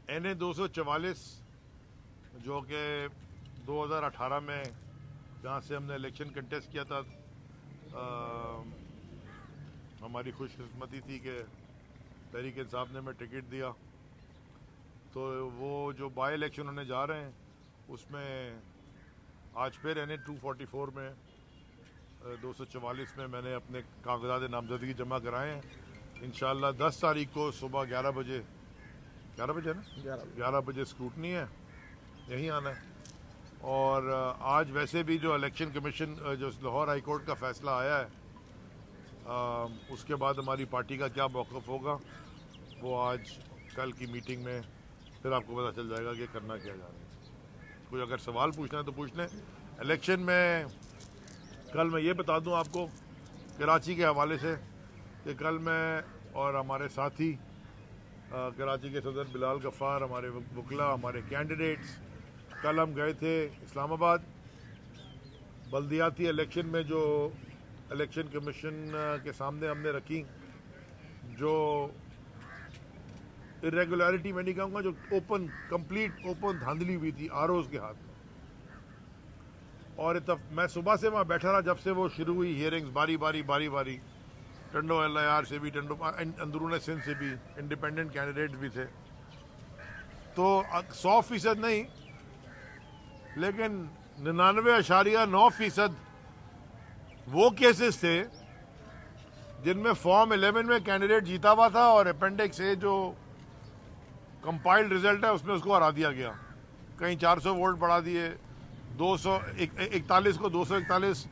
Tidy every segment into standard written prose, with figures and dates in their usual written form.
NA 244 जो कि 2018 में जहाँ से हमने इलेक्शन कंटेस्ट किया था, हमारी खुशकिस्मती थी कि तहरीक इंसाफ ने हमें टिकट दिया। तो वो जो बाई इलेक्शन होने जा रहे हैं उसमें आज फिर NA 244 में 244 में मैंने अपने कागजात नामजदगी जमा कराए हैं। इंशाल्लाह 10 तारीख को सुबह 11 बजे है ना, 11 बजे स्क्रूटनी है, यहीं आना है। और आज वैसे भी जो इलेक्शन कमीशन जो लाहौर हाई कोर्ट का फैसला आया है, उसके बाद हमारी पार्टी का क्या मौक़िफ़ होगा वो आज कल की मीटिंग में फिर आपको पता चल जाएगा कि करना क्या जा रहा है। कोई अगर सवाल पूछना है तो पूछ लें। इलेक्शन में कल मैं ये बता दूं आपको कराची के हवाले से कि कल मैं और हमारे साथी कराची के सदर बिलाल गफ्फार, हमारे वकला, हमारे कैंडिडेट्स, कल हम गए थे इस्लामाबाद। बल्दियाती इलेक्शन में जो इलेक्शन कमीशन के सामने हमने रखी जो इरेगुलरिटी, मैं नहीं कहूँगा, जो कंप्लीट ओपन धांधली हुई थी आरओज के हाथ में। और मैं सुबह से वहाँ बैठा रहा जब से वो शुरू हुई हियरिंग्स, बारी बारी टंडो LIR से भी, टंडो अंदरून सिंध से भी, इंडिपेंडेंट कैंडिडेट्स भी थे। तो 100% नहीं लेकिन 99.9% वो केसेस थे जिनमें फॉर्म 11 में कैंडिडेट जीता हुआ था और अपेंडिक्स A जो कंपाइल्ड रिजल्ट है उसमें उसको हरा दिया गया। कहीं 400 वोट बढ़ा दिए, 241 को 241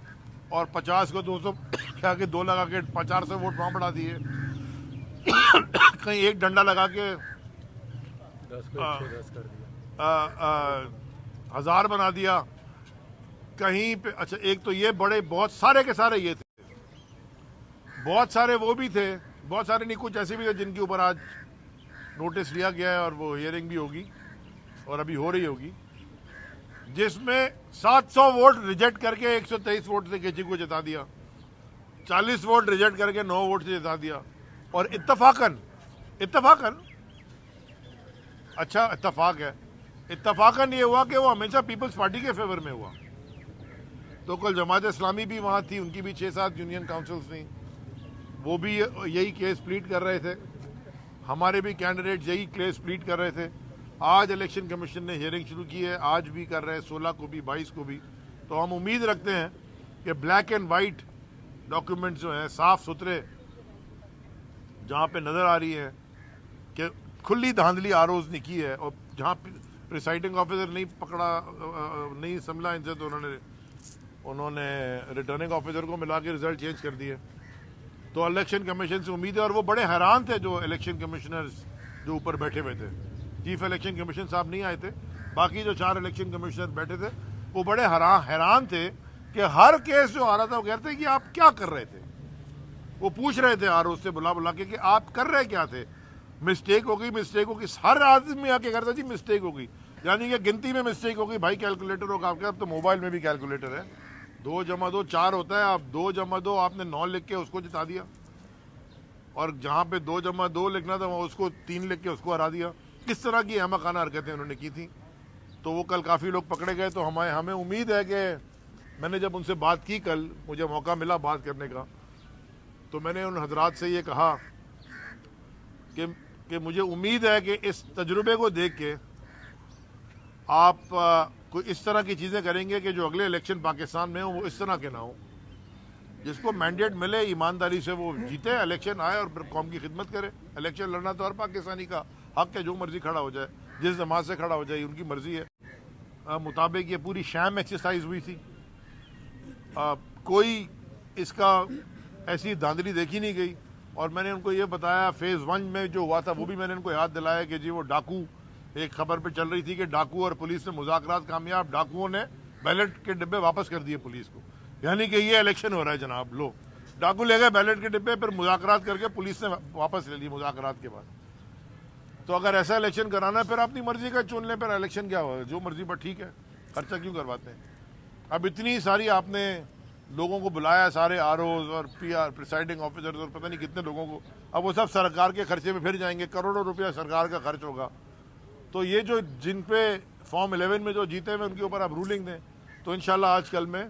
और 50 को 200 क्या के 2 लगा के 400 वोट वहाँ बढ़ा दिए। कहीं एक डंडा लगा के 10 को 110 कर दिया, 1000 बना दिया कहीं पे। अच्छा, एक तो ये बड़े बहुत सारे के सारे ये थे, बहुत सारे वो भी थे, बहुत सारे नहीं, कुछ ऐसे भी थे जिनके ऊपर आज नोटिस लिया गया है और वो हियरिंग भी होगी और अभी हो रही होगी, जिसमें 700 वोट रिजेक्ट करके 123 वोट से किसी को जिता दिया, 40 वोट रिजेक्ट करके 9 वोट से जिता दिया। और इत्तफाकन अच्छा इत्तफाक है, इत्तफाकन ये हुआ कि वो हमेशा पीपल्स पार्टी के फेवर में हुआ। तो कल जमात इस्लामी भी वहाँ थी, उनकी भी 6-7 यूनियन काउंसिल्स थी, वो भी यही केस प्लीड कर रहे थे, हमारे भी कैंडिडेट यही केस प्लीड कर रहे थे। आज इलेक्शन कमीशन ने हियरिंग शुरू की है, आज भी कर रहे हैं, 16 को भी, 22 को भी। तो हम उम्मीद रखते हैं कि ब्लैक एंड वाइट डॉक्यूमेंट्स जो हैं, साफ सुथरे, जहाँ पे नज़र आ रही है कि खुली धांधली आरोज ने की है और जहाँ प्रिसाइडिंग ऑफिसर नहीं संभला इनसे, तो उन्होंने रिटर्निंग ऑफिसर को मिला के रिजल्ट चेंज कर दिए। तो इलेक्शन कमीशन से उम्मीद है, और वो बड़े हैरान थे जो इलेक्शन कमिश्नर्स जो ऊपर बैठे हुए थे, चीफ इलेक्शन कमीशन साहब नहीं आए थे, बाकी जो 4 इलेक्शन कमिश्नर बैठे थे वो बड़े हैरान थे कि हर केस जो आ रहा था वो कहते कि आप क्या कर रहे थे। वो पूछ रहे थे आर से बुला के कि आप कर रहे क्या थे, मिस्टेक हो गई। हर आदमी आके करता जी मिस्टेक हो गई, यानी कि गिनती में मिस्टेक हो गई। भाई कैलकुलेटर होगा आपके, अब तो मोबाइल में भी कैलकुलेटर है, 2 + 2 4 होता है। आप 2 + 2 आपने 9 लिख के उसको जिता दिया, और जहाँ पे 2 + 2 लिखना था वहाँ उसको 3 लिख के उसको हरा दिया। किस तरह की अहमकाना हरकतें उन्होंने की थी। तो वो कल काफ़ी लोग पकड़े गए। तो हमें उम्मीद है कि मैंने जब उनसे बात की, कल मुझे मौका मिला बात करने का, तो मैंने उन हजरात से ये कहा कि मुझे उम्मीद है कि इस तजुर्बे को देख के आप कोई इस तरह की चीज़ें करेंगे कि जो अगले इलेक्शन पाकिस्तान में हो वो इस तरह के ना हो। जिसको मैंडेट मिले ईमानदारी से वो जीते, इलेक्शन आए और फिर कौम की खिदमत करे। इलेक्शन लड़ना तो हर पाकिस्तानी का हक है, जो मर्जी खड़ा हो जाए, जिस जमात से खड़ा हो जाए, उनकी मर्जी है। मुताबिक ये पूरी शैम एक्सरसाइज हुई थी, कोई इसका ऐसी धांधली देखी नहीं गई। और मैंने उनको ये बताया, फेज़ 1 में जो हुआ था वो भी मैंने उनको याद दिलाया कि जी वो डाकू, एक खबर पे चल रही थी कि डाकू और पुलिस ने मुज़ाकरात कामयाब, डाकुओं ने बैलेट के डिब्बे वापस कर दिए पुलिस को, यानी कि ये इलेक्शन हो रहा है जनाब। लो, डाकू ले गए बैलेट के डिब्बे, फिर मुज़ाकरात करके पुलिस ने वापस ले लिए मुज़ाकरात के बाद। तो अगर ऐसा इलेक्शन कराना है फिर अपनी मर्जी का चुन लें, फिर इलेक्शन क्या होगा, जो मर्जी पर ठीक है, खर्चा क्यों करवाते हैं। अब इतनी सारी आपने लोगों को बुलाया, सारे आरओज और PR प्रिसाइडिंग ऑफिसर्स और पता नहीं कितने लोगों को, अब वो सब सरकार के खर्चे में फिर जाएंगे, करोड़ों रुपया सरकार का खर्च होगा। तो ये जो जिन पे फॉर्म 11 में जो जीते हुए उनके ऊपर आप रूलिंग दें तो इंशाल्लाह आज कल में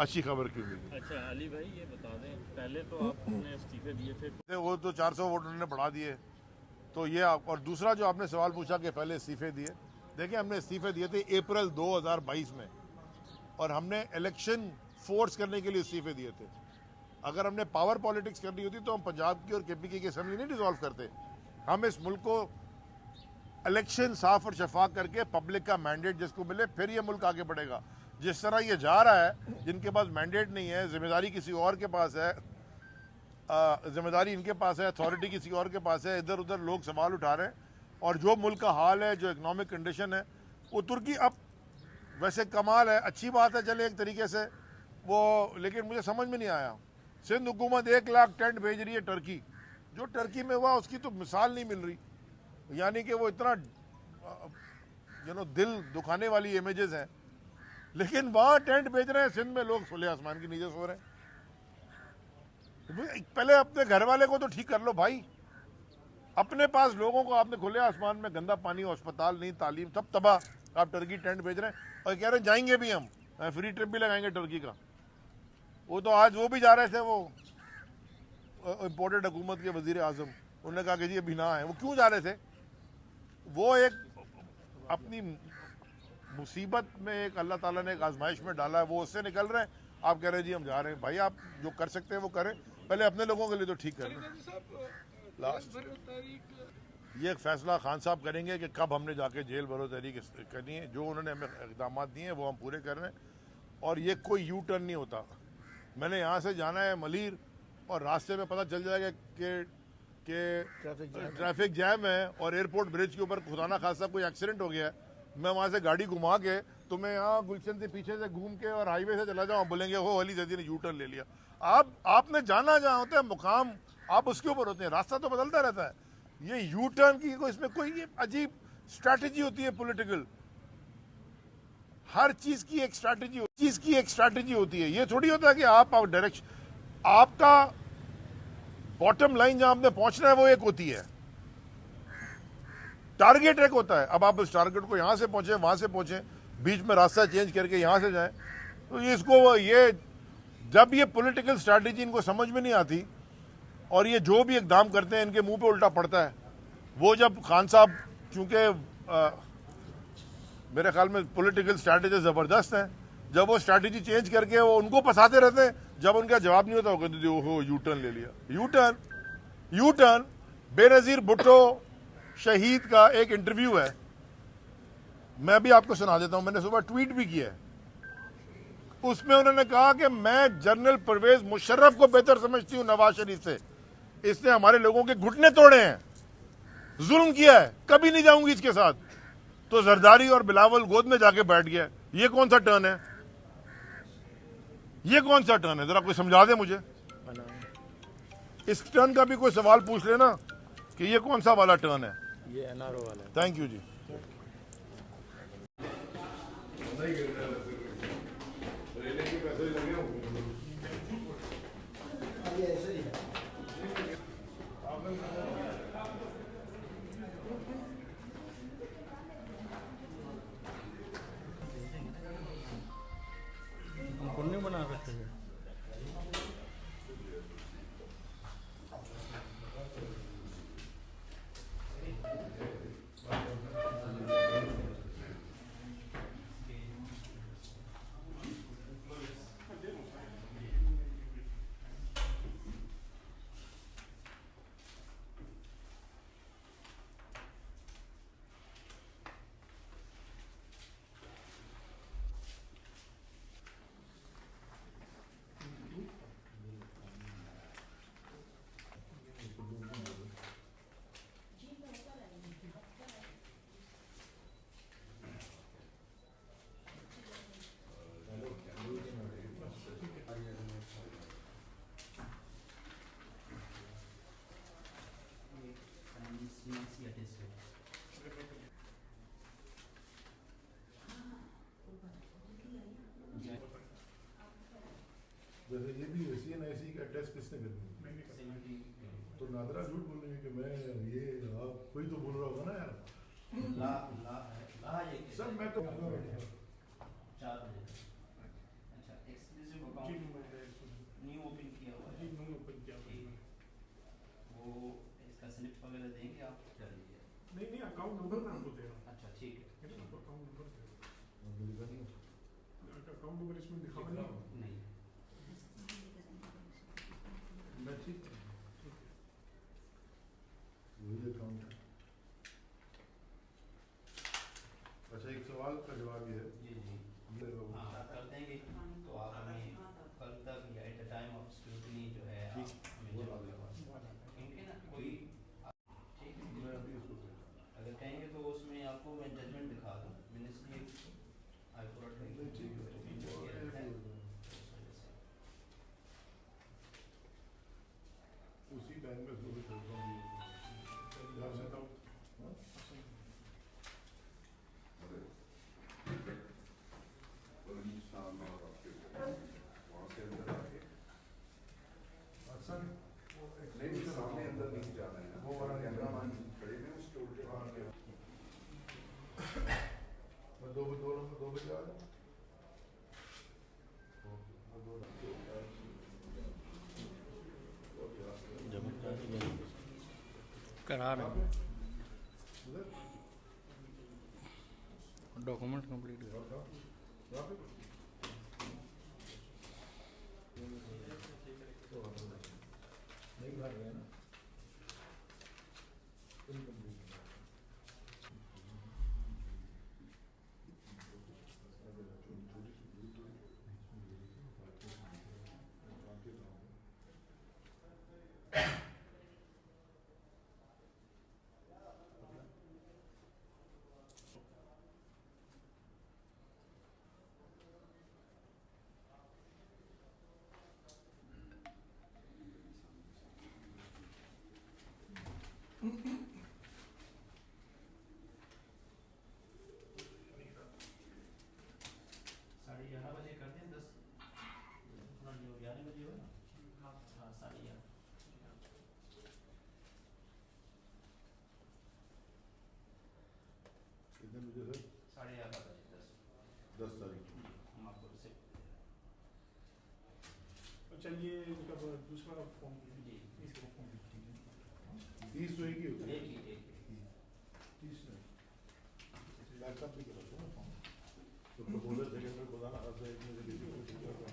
अच्छी खबर की उम्मीद। अच्छा अली भाई ये बता दें, पहले तो आपने इस्तीफे दिए थे, वो तो 400 वोट उन्होंने बढ़ा दिए, तो ये और दूसरा जो आपने सवाल पूछा कि पहले इस्तीफे दिए, देखिए हमने इस्तीफे दिए थे अप्रैल 2022 में और हमने इलेक्शन फोर्स करने के लिए इस्तीफे दिए थे। अगर हमने पावर पॉलिटिक्स करनी होती तो हम पंजाब की और केपीके की असेंबली नहीं डिसॉल्व करते। हम इस मुल्क को इलेक्शन साफ और शफाफ करके पब्लिक का मैंडेट जिसको मिले फिर ये मुल्क आगे बढ़ेगा। जिस तरह ये जा रहा है, जिनके पास मैंडेट नहीं है, जिम्मेदारी किसी और के पास है, जिम्मेदारी इनके पास है, अथॉरिटी किसी और के पास है, इधर उधर लोग सवाल उठा रहे हैं। और जो मुल्क का हाल है, जो इकोनॉमिक कंडीशन है, वो तुर्की अब वैसे कमाल है, अच्छी बात है चले एक तरीके से वो, लेकिन मुझे समझ में नहीं आया। सिंध हुकूमत 1 लाख टेंट भेज रही है टर्की, जो टर्की में हुआ उसकी तो मिसाल नहीं मिल रही। यानी कि वो इतना दिल दुखाने वाली इमेजेस हैं, लेकिन वहां टेंट भेज रहे हैं, सिंध में लोग खुले आसमान के नीचे सो रहे हैं। तो पहले अपने घर वाले को तो ठीक कर लो भाई, अपने पास लोगों को आपने खुले आसमान में गंदा पानी, अस्पताल नहीं, तालीम सब तबाह, आप टर्की टेंट भेज रहे हैं और कह रहे हैं जाएंगे भी हम, फ्री ट्रिप भी लगाएंगे टर्की का। वो तो आज वो भी जा रहे थे, वो इम्पोर्टेड हुकूमत के वजीर आजम, उन्होंने कहा कि जी अभी ना है। वो क्यों जा रहे थे? वो एक अपनी मुसीबत में एक अल्लाह ताला ने एक आजमाइश में डाला है, वो उससे निकल रहे हैं। आप कह रहे हैं जी हम जा रहे हैं। भाई आप जो कर सकते हैं वो करें, पहले अपने लोगों के लिए तो ठीक करें। लास्ट ये एक फैसला खान साहब करेंगे कि कब हमने जाके जेल भरो तहरीक करनी है। जो उन्होंने हमें इक़दाम दिए हैं वो हम पूरे कर रहे हैं और ये कोई यू टर्न नहीं होता। मैंने यहाँ से जाना है मलीर और रास्ते में पता चल जाएगा कि ट्रैफिक जैम है और एयरपोर्ट ब्रिज के ऊपर खुदा ना खासा कोई एक्सीडेंट हो गया है, मैं वहाँ से गाड़ी घुमा के तो मैं यहाँ गुलशन से पीछे से घूम के और हाईवे से चला जाऊँ, बोलेंगे वो अली जैदी ने यू टर्न ले लिया। आपने जाना जहाँ होता है मुकाम, आप उसके ऊपर होते हैं, रास्ता तो बदलता रहता है। ये यू टर्न की कोई इसमें कोई ये अजीब स्ट्रैटेजी होती है पॉलिटिकल, हर चीज की एक स्ट्रैटेजी होती है। ये थोड़ी होता है कि आप डायरेक्शन, आपका बॉटम लाइन जहां आपने पहुंचना है वो एक होती है, टारगेट एक होता है। अब आप उस टारगेट को यहां से पहुंचे, वहां से पहुंचे, बीच में रास्ता चेंज करके यहां से जाएं, तो ये जब ये पॉलिटिकल स्ट्रैटेजी इनको समझ में नहीं आती और ये जो भी इकदाम करते हैं इनके मुंह पे उल्टा पड़ता है। वो जब खान साहब, चूंकि मेरे ख्याल में पॉलिटिकल स्ट्रैटेजी जबरदस्त है, जब वो स्ट्रैटेजी चेंज करके वो उनको फंसाते रहते हैं, जब उनका जवाब नहीं होता वो कहते ओहो यू टर्न ले लिया। यू टर्न बेनजीर भुट्टो शहीद का एक इंटरव्यू है, मैं भी आपको सुना देता हूं, मैंने सुबह ट्वीट भी किया है। उसमें उन्होंने कहा कि मैं जनरल परवेज मुशर्रफ को बेहतर समझती हूं नवाज शरीफ से, इसने हमारे लोगों के घुटने तोड़े हैं, जुल्म किया है, कभी नहीं जाऊंगी इसके साथ। तो जरदारी और बिलावल गोद में जाके बैठ गया। ये कौन सा टर्न है? ये कौन सा टर्न है? जरा कोई समझा दे मुझे। इस टर्न का भी कोई सवाल पूछ लेना कि ये कौन सा वाला टर्न है। ये एनआरओ वाला है। थैंक यू जी। पुण्य बना सकते हैं। जैसे ये भी CNIC का टेस्ट किसने करना, तो नादरा झूठ बोलेंगे कि मैं ये, आप कोई तो बोल रहा होगा ना यार। ला ला है ला ये सर मैं तो 4 बजे अच्छा एक्सक्लूसिव अकाउंट न्यू ओपन किया हुआ है वो इसका स्लिप वगैरह देंगे आप चलिए नहीं अकाउंट नंबर मैं आपको दे रहा अच्छा ठीक है हूँ आपको अकाउंट नंबर दे रहा नहीं हूँ अकाउंट नंबर इसमें लिखा हुआ नहीं नहीं मैं ठीक वही अकाउंट है। अच्छा एक सवाल का जवाब ये है जी जी ये हाँ कर देंगे तो आप हमें कल तक या at the time of scrutiny जो है आप हमें जवाब करवा क्योंकि ना कोई ठीक है मैं अभी इसको अगर कहेंगे तो उसमें आपको मैं जजमेंट दिखा दूँ मैंने इसलिए हाई कोर्ट में नहीं, ठीक है। उसी टाइम में इसको भी छोड़ता हूँ सामने अंदर नहीं जाना है वो वाला कैमरामैन खड़े हैं उस टोल के वहाँ के मैं दो बजे आ जाऊँ करा रहे हैं डॉक्यूमेंट कंप्लीट कर नहीं भाग रहे हैं ना साढ़े 11 बजे कर दें 10 अपना जो 11 बजे हो ना हाँ साढ़े 11 कितने बजे सर साढ़े 11 बजे 10 तारीख हम आपको रिसिप्ट अच्छा ये इनका दूसरा फॉर्म जी इसका फॉर्म 30 तो एक ही होता है एक ही 30 नहीं लैपटॉप भी करा था ना फॉर्म तो प्रपोजल सेकेंडरी खुदा ना एक में से किसी को